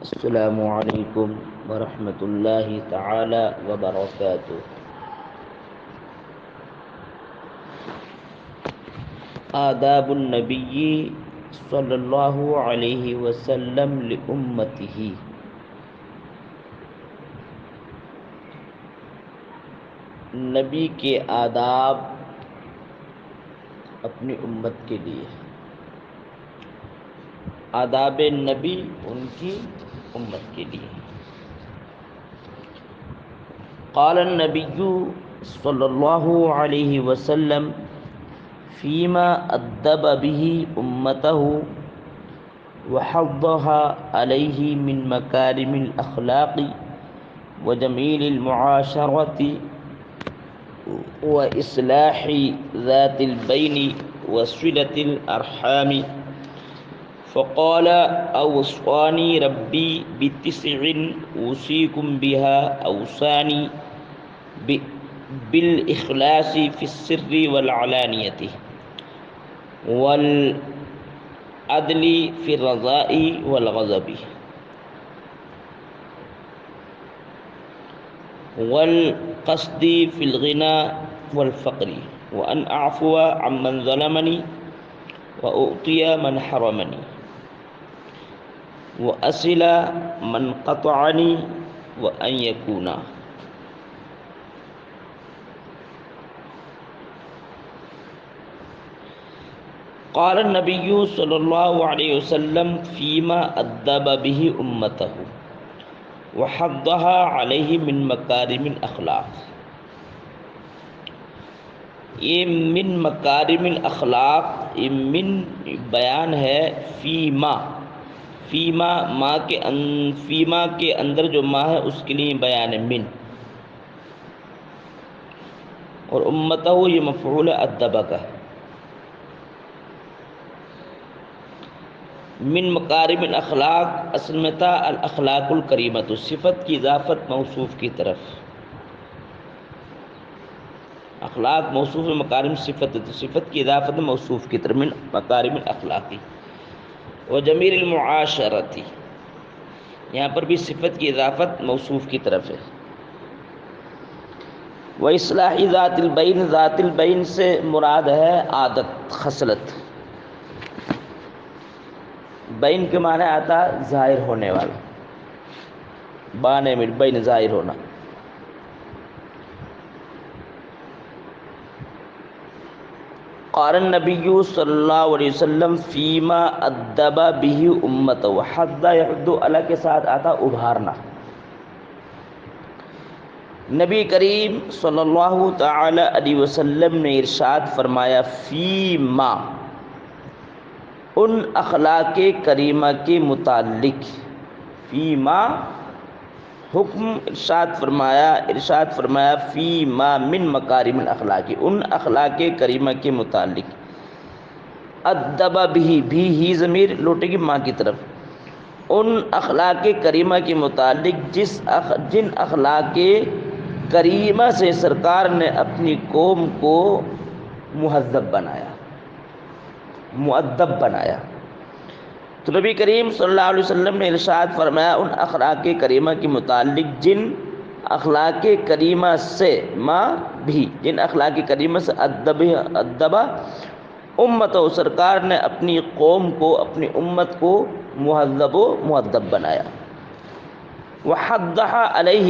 السلام علیکم ورحمۃ اللہ تعالی وبرکاتہ۔ آداب النبی صلی اللہ علیہ وسلم لامتہ۔ نبی کے آداب اپنی امت کے لیے، آداب نبی ان کی امت کے لیے۔ قال النبی صلی اللہ علیہ وسلم فیما ادب به امتہ وحضها علیہ من مکارم الاخلاق وجمیل المعاشرة واصلاح ذات البین وصلة الارحام، فقال اوصانی ربی بتسع اوصیکم بها اوصانی بالاخلاص فی السر والعلانیۃ والعدل فی الرضاء والغضب والقصد فی الغنى والفقر، وان اعفو عمن ظلمنی واعطی من حرمنی واصل من قطعنی وان یکون۔ قال النبی صلی اللہ علیہ وسلم فیما ادب به امتہ وحضها علیہ من مکارم الاخلاق۔ یہ من مکارم الاخلاق، یہ من بیان ہے فیما، فیما کے اندر جو ما ہے اس کے لیے بیان ہے من، اور امتہ یہ مفعول ادب کا۔ من مکارم الاخلاق اصل میں تھا الاخلاق الکریمۃ، صفت کی اضافت موصوف کی طرف، اخلاق موصوف مکارم صفت، صفت کی اضافت موصوف کی طرف، من مکارم الاخلاقی وجمیل المعاشرتی، یہاں پر بھی صفت کی اضافت موصوف کی طرف ہے۔ واصلاح ذات البین، ذات البین سے مراد ہے عادت، خصلت۔ بین کے معنی آتا ظاہر ہونے والا، بانے میں بین ظاہر ہونا۔ قال النبی صلی اللہ علیہ وسلم فیما ادب به امتہ، حض یحض علی کے ساتھ آتا ابھارنا۔ نبی کریم صلی اللہ تعالی علیہ وسلم نے ارشاد فرمایا فیما، ان اخلاق کریمہ کے متعلق، فیما حکم ارشاد فرمایا فیما من مکارم الاخلاق، ان اخلاق کریمہ کے متعلق، ادب بھی ہی ضمیر لوٹے گی ماں کی طرف، ان اخلاق کریمہ کے متعلق جن اخلاق کریمہ سے سرکار نے اپنی قوم کو مہذب بنایا، مؤدب بنایا۔ تو نبی کریم صلی اللہ علیہ وسلم نے ارشاد فرمایا ان اخلاق کریمہ کے متعلق جن اخلاق کریمہ سے جن اخلاق کریمہ سے ادبا امت، سرکار نے اپنی قوم کو، اپنی امت کو مہذب و مؤدب بنایا۔ وحضھا علیہ،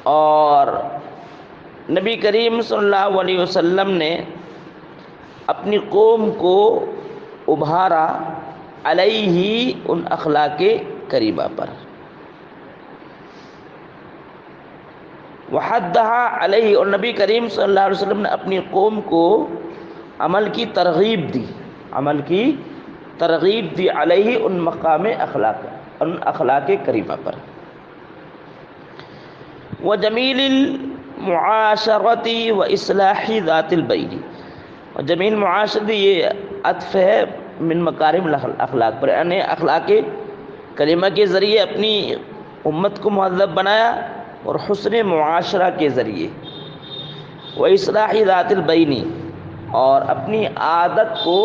اور نبی کریم صلی اللہ علیہ وسلم نے اپنی قوم کو ابھارا علیہ ان اخلاق کریمہ پر، وحضھا علیہ، اور نبی کریم صلی اللہ علیہ وسلم نے اپنی قوم کو عمل کی ترغیب دی علیہ ان مقام اخلاق، ان اخلاق کریمہ پر۔ وجمیل المعاشرۃ واصلاح ذات البین، اور جمیل معاشرتی یہ عطف ہے من مکارم الاخلاق پر، یعنی اخلاق کریمہ کے ذریعے اپنی امت کو مہذب بنایا، اور حسن معاشرہ کے ذریعے، واصلاح ذات البین، اور اپنی عادت کو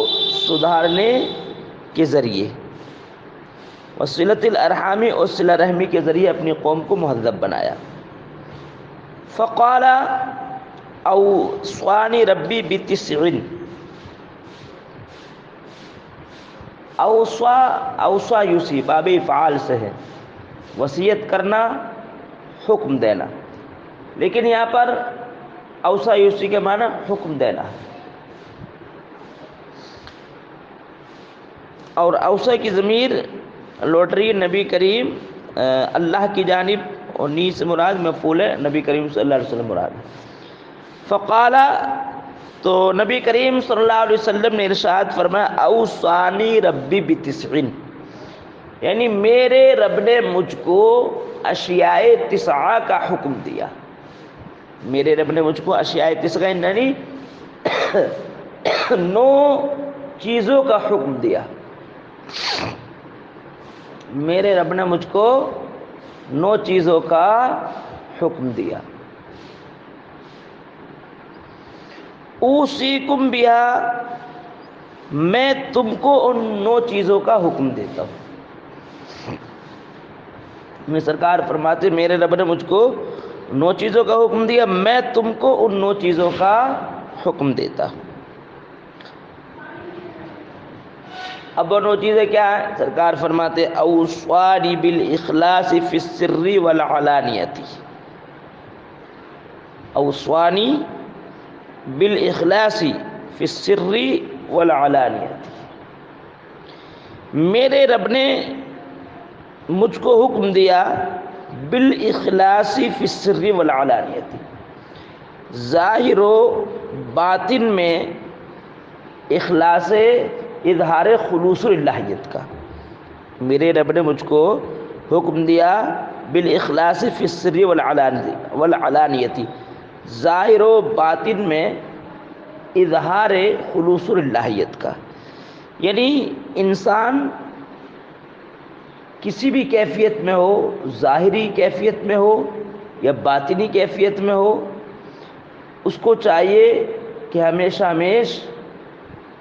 سدھارنے کے ذریعے، وصلۃ الارحام اور صلہ رحمی کے ذریعے اپنی قوم کو مہذب بنایا۔ فقال اوصانی ربی بتسع، اوصا یوصی باب افعال سے ہے، وصیت کرنا، حکم دینا، لیکن یہاں پر اوصا یوصی کے معنی حکم دینا ہے۔ اور اوصا کی ضمیر لوٹ رہی ہے نبی کریم اللہ کی جانب، اور نی سے مراد مفعول ہے، نبی کریم صلی اللہ علیہ وسلم مراد ہے۔ فقال، تو نبی کریم صلی اللہ علیہ وسلم نے ارشاد فرمایا اوصانی ربی بتسع، یعنی میرے رب نے مجھ کو اشیاء تسعہ کا حکم دیا۔ میرے رب نے مجھ کو اشیاء تسعہ یعنی 9 چیزوں کا حکم دیا۔ میرے رب نے مجھ کو 9 چیزوں کا حکم دیا۔ اوصیکم بہا، میں تم کو ان 9 چیزوں کا حکم دیتا ہوں۔ میں سرکار فرماتے میرے رب نے مجھ کو 9 چیزوں کا حکم دیا، میں تم کو ان 9 چیزوں کا حکم دیتا ہوں۔ اب وہ 9 چیزیں کیا ہیں؟ سرکار فرماتے اوصانی بالاخلاص فی السر والعلانیۃ، اوصانی بالاخلاص فی السر والعلانیۃ، میرے رب نے مجھ کو حکم دیا بالاخلاص فی السر والعلانیۃ، ظاہر و باطن میں اخلاص اظہار خلوص الہیت کا۔ میرے رب نے مجھ کو حکم دیا بالاخلاص فی السر والعلانیۃ، ظاہر و باطن میں اظہار خلوص الہیت کا، یعنی انسان کسی بھی کیفیت میں ہو، ظاہری کیفیت میں ہو یا باطنی کیفیت میں ہو، اس کو چاہیے کہ ہمیشہ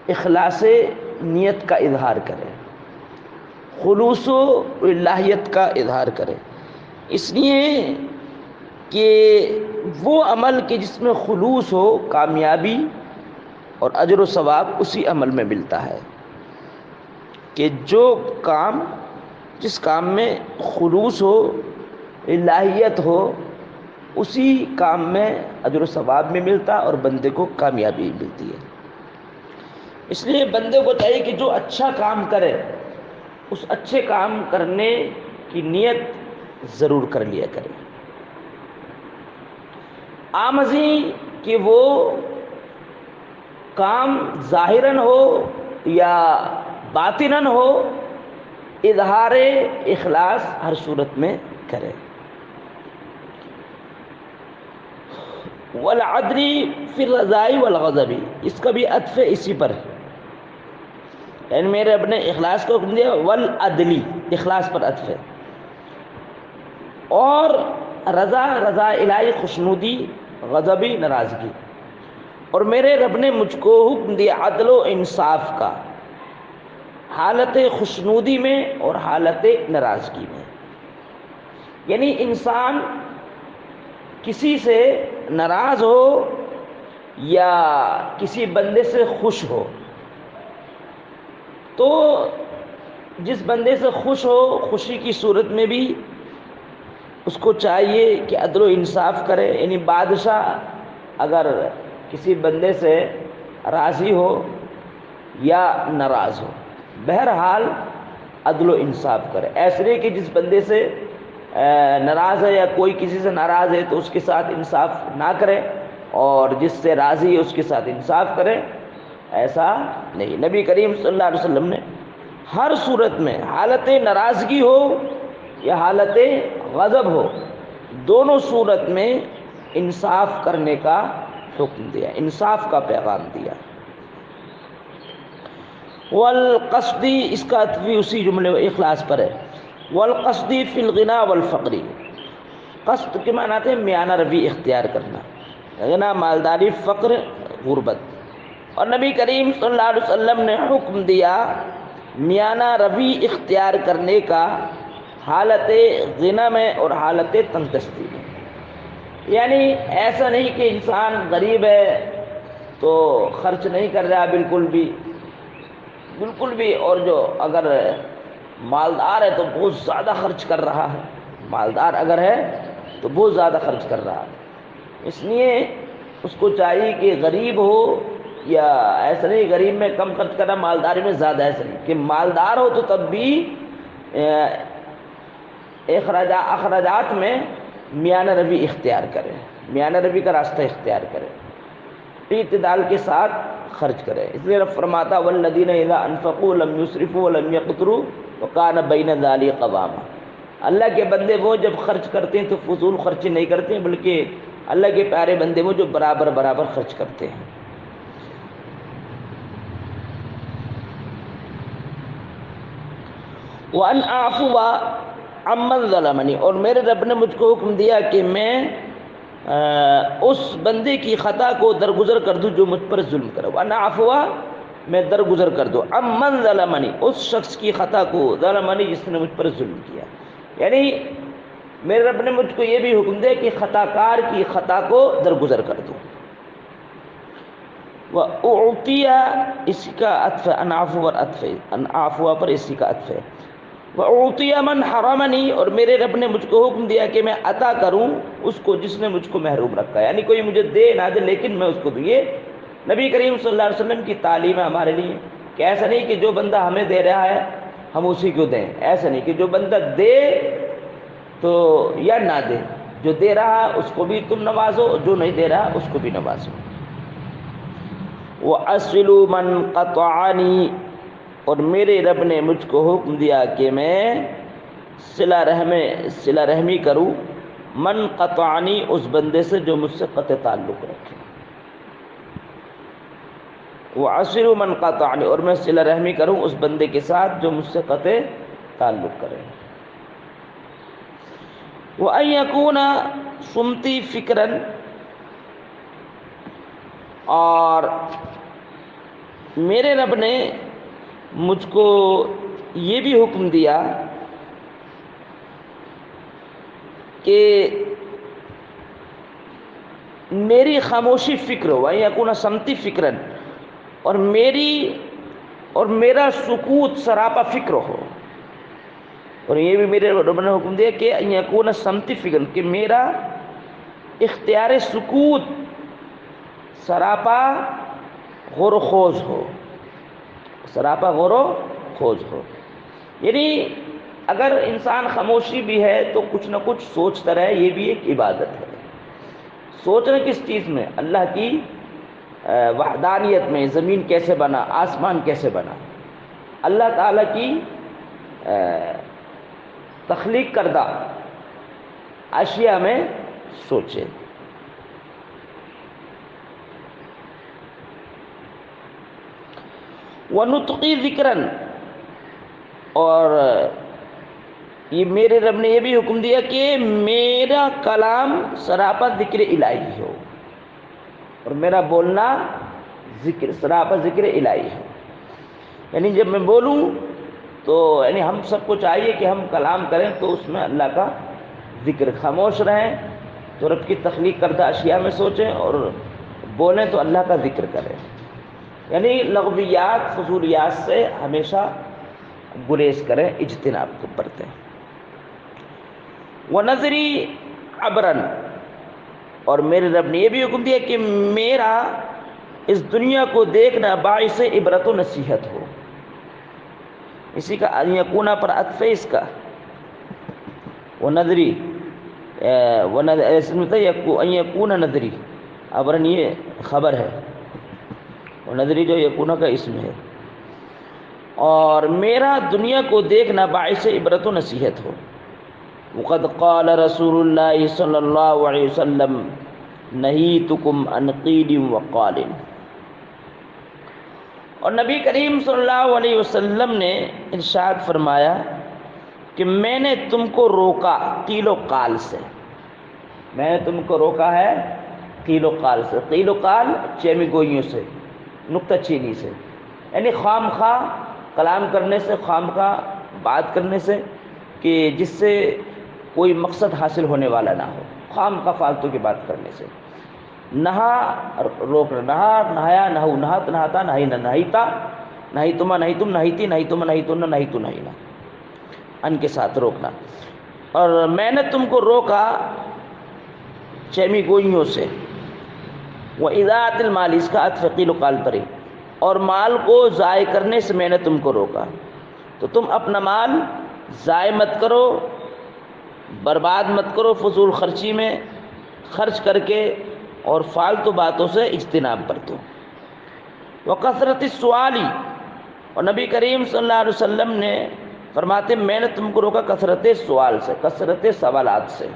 اخلاص نیت کا اظہار کرے، خلوص و الہیت کا اظہار کرے، اس لیے کہ وہ عمل کہ جس میں خلوص ہو، کامیابی اور اجر و ثواب اسی عمل میں ملتا ہے، کہ جس کام میں خلوص ہو، الہیت ہو، اسی کام میں اجر و ثواب میں ملتا اور بندے کو کامیابی ملتی ہے۔ اس لیے بندے کو چاہیے کہ جو اچھا کام کرے اس اچھے کام کرنے کی نیت ضرور کر لیا کرے، آمزی کہ وہ کام ظاہراً ہو یا باطناً ہو، اظہار اخلاص ہر صورت میں کرے۔ والعدل فی الرضا والغضب، اس کا بھی عطف اسی پر ہے، یعنی میرے رب نے اخلاص کو حکم دیا، والعدل اخلاص پر عطف ہے، اور رضا الہی خوشنودی، غضبی ناراضگی، اور میرے رب نے مجھ کو حکم دیا عدل و انصاف کا، حالت خوشنودی میں اور حالت ناراضگی میں، یعنی انسان کسی سے ناراض ہو یا کسی بندے سے خوش ہو، تو جس بندے سے خوش ہو، خوشی کی صورت میں بھی اس کو چاہیے کہ عدل و انصاف کرے، یعنی بادشاہ اگر کسی بندے سے راضی ہو یا ناراض ہو، بہرحال عدل و انصاف کرے، ایسے نہیں کہ جس بندے سے ناراض ہے یا کوئی کسی سے ناراض ہے تو اس کے ساتھ انصاف نہ کرے، اور جس سے راضی ہے اس کے ساتھ انصاف کرے، ایسا نہیں۔ نبی کریم صلی اللہ علیہ وسلم نے ہر صورت میں، حالت ناراضگی ہو یا حالت غضب ہو، دونوں صورت میں انصاف کرنے کا حکم دیا، انصاف کا پیغام دیا۔ والقصدی، اس کا بھی اسی جملے اخلاص پر ہے، والقصدی فی الغنا والفقر، قصد کے معنی آتے ہیں میانہ روی اختیار کرنا، غنا مالداری، فقر غربت، اور نبی کریم صلی اللہ علیہ وسلم نے حکم دیا میانہ روی اختیار کرنے کا حالت غنا میں اور حالت تندرستی میں۔ یعنی ایسا نہیں کہ انسان غریب ہے تو خرچ نہیں کر رہا بالکل بھی، اور جو اگر مالدار ہے تو بہت زیادہ خرچ کر رہا ہے، مالدار اگر ہے تو بہت زیادہ خرچ کر رہا ہے۔ اس لیے اس کو چاہیے کہ غریب ہو یا ایسا نہیں غریب میں کم خرچ کرنا، مالداری میں زیادہ، ایسا نہیں کہ مالدار ہو تو تب بھی اخراجات میں میانہ روی اختیار کرے، میانہ روی کا راستہ اختیار کرے، اعتدال کے ساتھ خرچ کرے۔ اس لیے رب فرماتا والذین اذا انفقوا لم یسرفوا ولم یقتروا وکان بین ذلک قواما۔ اللہ کے بندے وہ جب خرچ کرتے ہیں تو فضول خرچی نہیں کرتے ہیں، بلکہ اللہ کے پیارے بندے وہ جو برابر خرچ کرتے ہیں۔ وَأَنْ أَعْفُوَ عَمَّنْ ظَلَمَنِي، اور میرے رب نے مجھ کو حکم دیا کہ میں اس بندے کی خطا کو درگزر کر دوں جو مجھ پر ظلم کرے۔ وَأَنْ أَعْفُوَ، میں درگزر کر دوں، عَمَّنْ ظَلَمَنِي، اس شخص کی خطا کو، ظلمنی جس نے مجھ پر ظلم کیا۔ یعنی میرے رب نے مجھ کو یہ بھی حکم دیا کہ خطا کار کی خطا کو درگزر کر دوں۔ وَأُعْطِيَ، اسی کا عطف ہے، أَنْ أَعْفُوَ پر عطف ہے، أَنْ أَعْفُوَ پر اسی کا عطف ہے۔ وَأُعْطِيَ مَنْ حَرَمَنِي، اور میرے رب نے مجھ کو حکم دیا کہ میں عطا کروں اس کو جس نے مجھ کو محروم رکھا ہے۔ یعنی کوئی مجھے دے نہ دے لیکن میں اس کو دوں۔ یہ نبی کریم صلی اللہ علیہ وسلم کی تعلیم ہے ہمارے لیے کہ ایسا نہیں کہ جو بندہ ہمیں دے رہا ہے ہم اسی کو دیں، ایسا نہیں کہ جو بندہ دے تو یا نہ دے، جو دے رہا ہے اس کو بھی تم نوازو، جو نہیں دے رہا اس کو بھی نوازو۔ وَأَصِلُ مَنْ قَطَعَنِي، اور میرے رب نے مجھ کو حکم دیا کہ میں صلہ رحمی کروں، من قطعنی، اس بندے سے جو مجھ سے قطع تعلق رکھے۔ وَأَصِلُ مَنْ قَطَعَنِي، اور میں صلہ رحمی کروں اس بندے کے ساتھ جو مجھ سے قطع تعلق کرے۔ وَأَنْ يَكُونَ صُمْتِي فِكْرًا، اور میرے رب نے مجھ کو یہ بھی حکم دیا کہ میری خاموشی فکر ہو، وَأَنْ يَكُونَ صَمْتِي فِكْرًا، اور میرا سکوت سراپا فکر ہو۔ اور یہ بھی میرے رب نے حکم دیا کہ أَنْ يَكُونَ صَمْتِي فِكْرًا، کہ میرا اختیار سکوت سراپا غور و خوض ہو، سراپا غور و خوض ہو۔ یعنی اگر انسان خاموشی بھی ہے تو کچھ نہ کچھ سوچتا رہے، یہ بھی ایک عبادت ہے۔ سوچنا کس چیز میں؟ اللہ کی وحدانیت میں، زمین کیسے بنا، آسمان کیسے بنا، اللہ تعالیٰ کی تخلیق کردہ اشیاء میں سوچے۔ وَنُطْقِي ذِكْرًا، اور یہ میرے رب نے یہ بھی حکم دیا کہ میرا کلام سراپا ذکر الہی ہو، اور میرا بولنا سراپا ذکر الہی ہو۔ یعنی جب میں بولوں تو یعنی ہم سب کو چاہیے کہ ہم کلام کریں تو اس میں اللہ کا ذکر، خاموش رہیں تو رب کی تخلیق کردہ اشیاء میں سوچیں، اور بولیں تو اللہ کا ذکر کریں۔ یعنی لغویات، فضولیات سے ہمیشہ گریز کریں، اجتناب کو برتیں۔ وَنَظْرِي عَبْرًا، اور میرے رب نے یہ بھی حکم دیا کہ میرا اس دنیا کو دیکھنا باعث عبرت و نصیحت ہو۔ اسی کا أَنْ يَكُونَ پر عطف ہے اس کا، وَنَظْرِي أَنْ يَكُونَ نَظْرِي، عبرًا یہ خبر ہے، وَنَظْرِي جو یکون کا اسم ہے، اور میرا دنیا کو دیکھنا باعث عبرت و نصیحت ہو۔ وقد قال رسول اللہ صلی اللہ علیہ وسلم نہیتکم عن قیل وقال، اور نبی کریم صلی اللہ علیہ وسلم نے ارشاد فرمایا کہ میں نے تم کو روکا قیل و قال سے، میں نے تم کو روکا ہے قیل و قال سے، قیل و قال چیمی گوئیوں سے، نکتہ چینی سے، یعنی خام خواہ کلام کرنے سے، خواہ بات کرنے سے کہ جس سے کوئی مقصد حاصل ہونے والا نہ ہو، خواہ فالتو کی بات کرنے سے۔ نہا روکنا، نہا نہایا، نہو نہت نہاتا، نہی نہ نہیتا، نہیتما نہیتم نہیتی، نہیتما نہیتن نہیتو نہینا، ان کے ساتھ روکنا۔ اور میں نے تم کو روکا چیمی گوئیوں سے، وَإِذَاعَةِ الْمَالِ، اس کا عطف قیل و قال پر ہے، اور مال کو ضائع کرنے سے میں نے تم کو روکا۔ تو تم اپنا مال ضائع مت کرو، برباد مت کرو فضول خرچی میں، خرچ کر کے، اور فالتو باتوں سے اجتناب برتو۔ وَكَثْرَةِ السُّؤَالِ، اور نبی کریم صلی اللہ علیہ وسلم نے فرماتے میں نے تم کو روکا کثرت سوال سے، کثرت سوالات سے،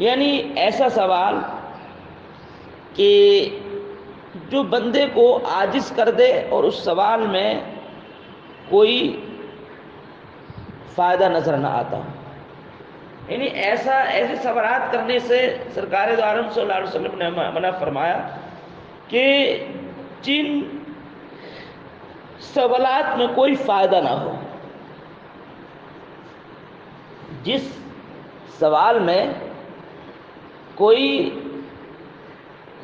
یعنی ایسا سوال کہ جو بندے کو عاجز کر دے اور اس سوال میں کوئی فائدہ نظر نہ آتا ہو، یعنی ایسے سوالات کرنے سے سرکار دو عالم صلی اللہ علیہ وسلم نے منع فرمایا کہ جن سوالات میں کوئی فائدہ نہ ہو، جس سوال میں کوئی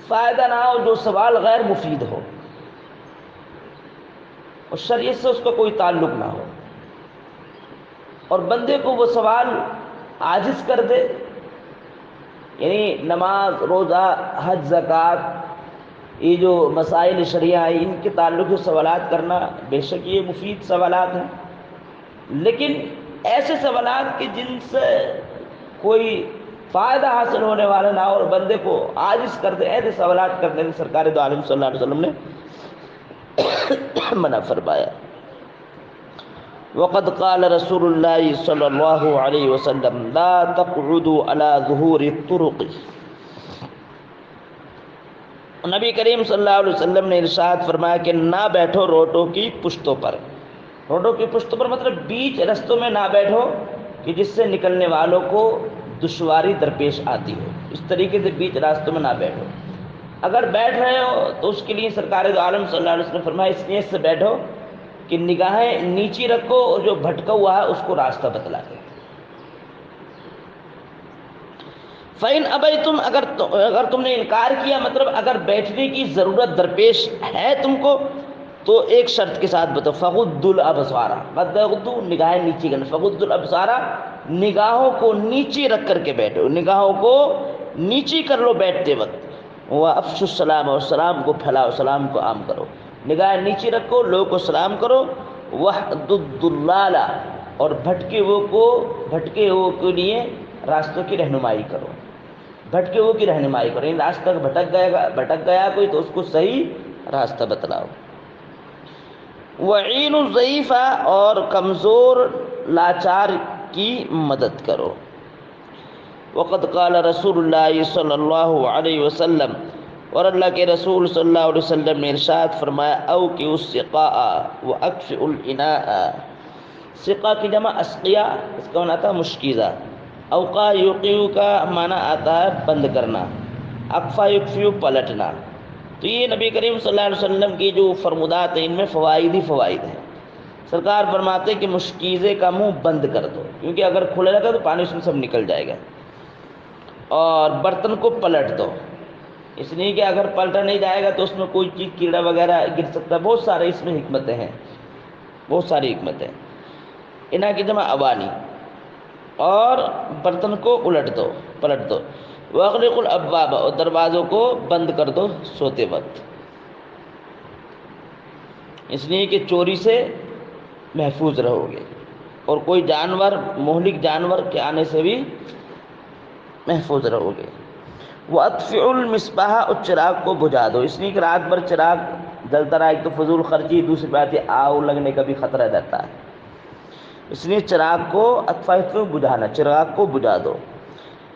فائدہ نہ ہو، جو سوال غیر مفید ہو اور شریعت سے اس کا کوئی تعلق نہ ہو، اور بندے کو وہ سوال عاجز کر دے، یعنی نماز، روزہ، حج، زکوٰۃ، یہ جو مسائل شرعیہ ہیں ان کے تعلق سے سوالات کرنا بے شک یہ مفید سوالات ہیں، لیکن ایسے سوالات کہ جن سے کوئی فائدہ حاصل ہونے والا نہ ہو اور بندے کو عاجز کر دے، ایسے سوالات کرنے سے سرکار دو عالم صلی اللہ علیہ وسلم نے منع فرمایا۔ وقد قال رسول اللہ صلی اللہ علیہ وسلم لا تقعدوا على ظہور الطرق، نبی کریم صلی اللہ علیہ وسلم نے ارشاد فرمایا کہ نہ بیٹھو روڈوں کی پشتوں پر۔ روڈوں کی پشتوں پر مطلب بیچ رستوں میں نہ بیٹھو کہ جس سے نکلنے والوں کو دشواری درپیش آتی ہو، اس طریقے سے بیچ راستوں میں نہ بیٹھو۔ اگر بیٹھ رہے ہو تو اس کے لیے سرکار دو عالم صلی اللہ علیہ وسلم نے فرمایا اس نیت سے بیٹھو کہ نگاہیں نیچی رکھو اور جو بھٹکا ہوا ہے اس کو راستہ بتلا دے۔ فَإِنْ أَبَيْتُمْ، اگر تم نے انکار کیا، مطلب اگر بیٹھنے کی ضرورت درپیش ہے تم کو، تو ایک شرط کے ساتھ بتاؤ، فَغُضُّوا الْأَبْصَارَ، غضوا نگاہیں نیچی کرنا، فَغُضُّوا الْأَبْصَارَ، نگاہوں کو نیچی رکھ کر کے بیٹھو، نگاہوں کو نیچی کر لو بیٹھتے وقت، وَأَفْشُوا السَّلَامَ، اور سلام کو پھیلاؤ، سلام کو عام کرو، نگاہیں نیچی رکھو، لوگوں کو سلام کرو، وَاحْدُدُّ الضَّلَالَ، اور بھٹکے ہوئے کے لیے راستوں کی رہنمائی کرو، بھٹکے ہوئے کی رہنمائی کرو، ان راستہ بھٹک گیا کوئی تو اس کو صحیح راستہ بتلاؤ۔ وَعِینُ الضَّعِیفَ، اور کمزور لاچار کی مدد کرو۔ وقد قال رسول اللہ صلی اللہ علیہ وسلم، اور اللہ کے رسول صلی اللہ علیہ وسلم نے ارشاد فرمایا اوقِعُ السِّقَاءَ وَأَكْفِئُ الْإِنَاءَ، سقا کی جمع اسقیہ، اس کا معنی آتا ہے مشکیزہ، اوقع یوقیو کا معنی آتا ہے بند کرنا، اکفا یکفیو پلٹنا۔ تو یہ نبی کریم صلی اللہ علیہ وسلم کی جو فرمودات ہیں ان میں فوائد ہی فوائد ہیں۔ سرکار فرماتے کہ مشکیزے کا منہ بند کر دو، کیونکہ اگر کھلے رکھا تو پانی اس میں سب نکل جائے گا، اور برتن کو پلٹ دو، اس لیے کہ اگر پلٹا نہیں جائے گا تو اس میں کوئی چیز کیڑا وغیرہ گر سکتا ہے، بہت سارے اس میں حکمتیں ہیں، بہت ساری حکمتیں۔ انا کی جمع اوانی، اور برتن کو پلٹ دو، واغلقوا الابواب، اور دروازوں کو بند کر دو سوتے وقت، اس لیے کہ چوری سے محفوظ رہو گے، اور کوئی جانور، مہلک جانور کے آنے سے بھی محفوظ رہو گے۔ وَأَطْفِئُوا الْمِصْبَاحَ، اور چراغ کو بجھا دو، اس لیے کہ رات بھر چراغ جلتا رہا، ایک تو فضول خرچی، دوسری بات یہ آگ لگنے کا بھی خطرہ رہتا ہے، اس لیے چراغ کو بجھانا، چراغ کو بجھا دو۔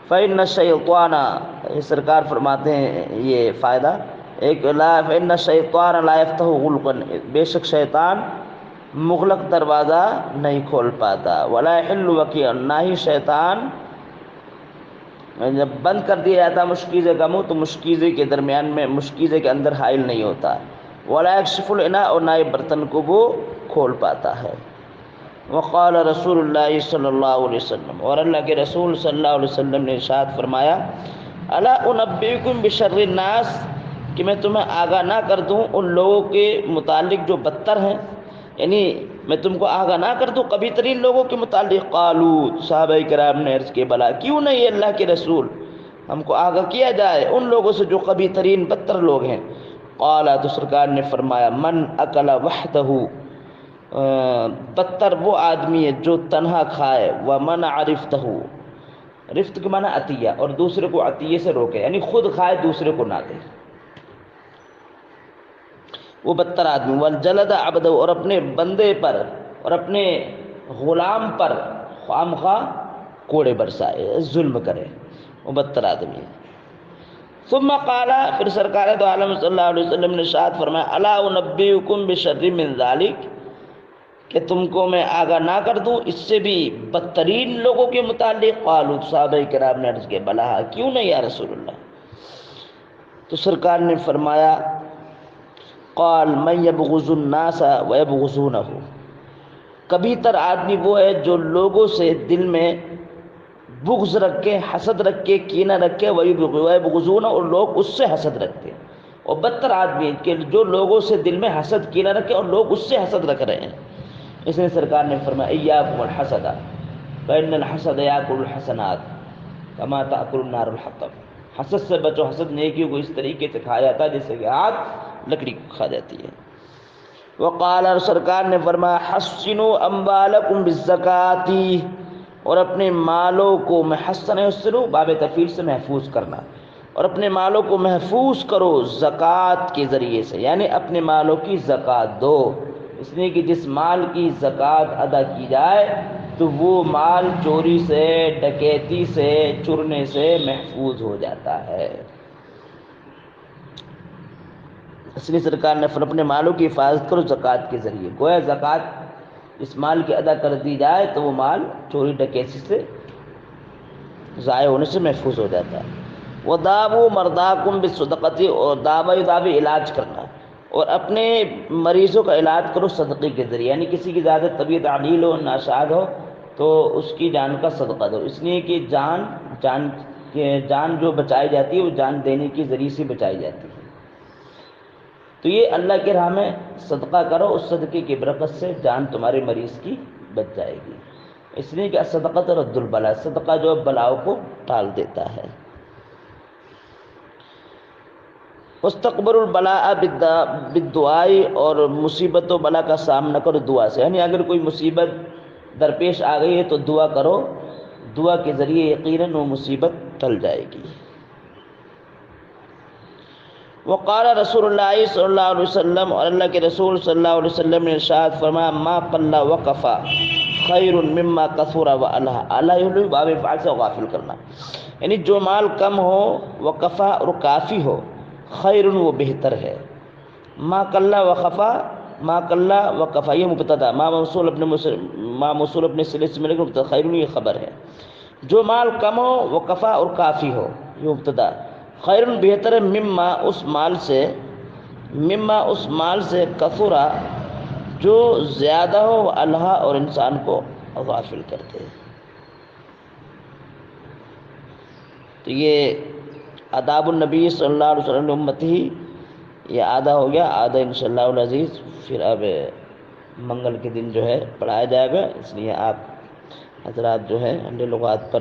فَإِنَّ الشَّيْطَانَ، یہ سرکار فرماتے ہیں یہ فائدہ ایک، فَإِنَّ الشَّيْطَانَ لَا يَفْتَحُ غُلْقًا، بے شک شیطان مغلق دروازہ نہیں کھول پاتا، وَلَا يَحِلُّ وَكِيعًا، نہ ہی شیطان جب بند کر دیا جاتا مشکیزے کا منہ تو مشکیزے کے درمیان میں، مشکیزے کے اندر حائل نہیں ہوتا، ولا یکشف الاناء، اور نہ برتن کو وہ کھول پاتا ہے۔ وقال رسول اللہ صلی اللہ علیہ وسلم، اور اللہ کے رسول صلی اللہ علیہ وسلم نے ارشاد فرمایا، الا انبئکم بشر الناس، کہ میں تمہیں آگاہ نہ کر دوں ان لوگوں کے متعلق جو بدتر ہیں، یعنی میں تم کو آگاہ نہ کر دوں کبھی ترین لوگوں کے متعلق۔ قالوا، صحابہ کرام نے عرض کیا، بلا کیوں نہیں ہے اللہ کے رسول، ہم کو آگاہ کیا جائے ان لوگوں سے جو کبھی ترین بدتر لوگ ہیں۔ قال، تو سرکار نے فرمایا، من اکل وحدہ، بدتر وہ آدمی ہے جو تنہا کھائے، ومنع رفتہ، رفت کے معنی عطیہ، اور دوسرے کو عطیے سے روکے، یعنی خود کھائے دوسرے کو نہ دے، وہ بدتر آدمی۔ والجلد عبدہ، اور اپنے بندے پر اور اپنے غلام پر خواہ کوڑے برسائے، ظلم کرے، وہ بدتر آدمی ہے۔ ثم قال، پھر سرکار دو عالم صلی اللہ علیہ وسلم نے ارشاد فرمایا، الا انبئکم بشر من ذلک، کہ تم کو میں آگاہ نہ کر دوں اس سے بھی بدترین لوگوں کے متعلق۔ قالوا، صحابہ کرام نے عرض کیا، بلا کیوں نہیں یا رسول اللہ۔ تو سرکار نے فرمایا، قال من یبغض الناس ویبغضونہ، کبھی تر آدمی وہ ہے جو لوگوں سے دل میں بغض رکھے، حسد رکھے، کینہ رکھے، ویبغضونہ، اور لوگ اس سے حسد رکھتے ہیں۔ اور بدتر آدمی کہ جو لوگوں سے دل میں حسد کینہ رکھے اور لوگ اس سے حسد رکھ رہے ہیں۔ اس لیے سرکار نے فرمایا، ایاکم الحسد فإن الحسد یاکل الحسنات کما تأکل النار الحطب، حسد سے بچو، حسد نیکیوں کو اس طریقے سے کھا جاتا ہے جیسے کہ آگ لکڑی کو کھا جاتی ہے۔ وقال، اور سرکار نے فرمایا، حسنوا اموالکم بالزکاۃ، اور اپنے مالوں کو، محسن یحسنوا باب تفعیل سے محفوظ کرنا، اور اپنے مالوں کو محفوظ کرو زکوٰۃ کے ذریعے سے، یعنی اپنے مالوں کی زکوٰۃ دو، اس لیے کہ جس مال کی زکوٰۃ ادا کی جائے تو وہ مال چوری سے، ڈکیتی سے، چرنے سے محفوظ ہو جاتا ہے۔ اس لیے سرکار نے اپنے مالوں کی حفاظت کرو زکوٰۃ کے ذریعے، گویا زکوٰۃ اس مال کی ادا کر دی جائے تو وہ مال چوری ڈکیتی سے، ضائع ہونے سے محفوظ ہو جاتا ہے۔ وَدَاوُوا مَرْضَاكُمْ بِالصَّدَقَةِ، اور دعوی علاج کرنا، اور اپنے مریضوں کا علاج کرو صدقے کے ذریعے، یعنی کسی کی زیادہ طبیعت علیل ہو، ناشاد ہو تو اس کی جان کا صدقہ دو، اس لیے کہ جان جو بچائی جاتی ہے وہ جان دینے کے ذریعے سے بچائی جاتی ہے۔ تو یہ اللہ کے راہ میں صدقہ کرو، اس صدقے کی برکت سے جان تمہارے مریض کی بچ جائے گی، اس لیے کہ الصدقۃ رد البلاء، صدقہ جو بلاؤ کو ٹال دیتا ہے۔ واستقبلوا البلاء بالدعاء، اور مصیبت و بلا کا سامنا کرو دعا سے، یعنی اگر کوئی مصیبت درپیش آ گئی ہے تو دعا کرو، دعا کے ذریعے یقیناً وہ مصیبت ٹل جائے گی۔ وقال رسول اللہ صلی اللہ علیہ وسلم، اور اللہ کے رسول صلی اللہ علیہ وسلم نے ارشاد فرمایا، ما قل وکفى خیر مما کثر والہ، اللہ باب فعل سے غافل کرنا، یعنی جو مال کم ہو، وکفى اور کافی ہو، خیر وہ بہتر ہے، ما قل وخفى، ما قل وکفى یہ مبتدا، ما موصول اپنے صلے سے ملے گا مبتدا، خیر یہ خبر ہے۔ جو مال کم ہو، وکفى اور کافی ہو، یہ مبتدا، خیر بہتر ہے، مما اس مال سے کثرا جو زیادہ ہو، اللہ اور انسان کو غافل کرتے۔ تو یہ آداب النبی صلی اللہ علیہ وسلم امتی، یہ آدھا ہو گیا، آدھا انشاءاللہ العزیز پھر اب منگل کے دن جو ہے پڑھایا جائے گا، اس لیے آپ حضرات جو ہے انڈے لغات پر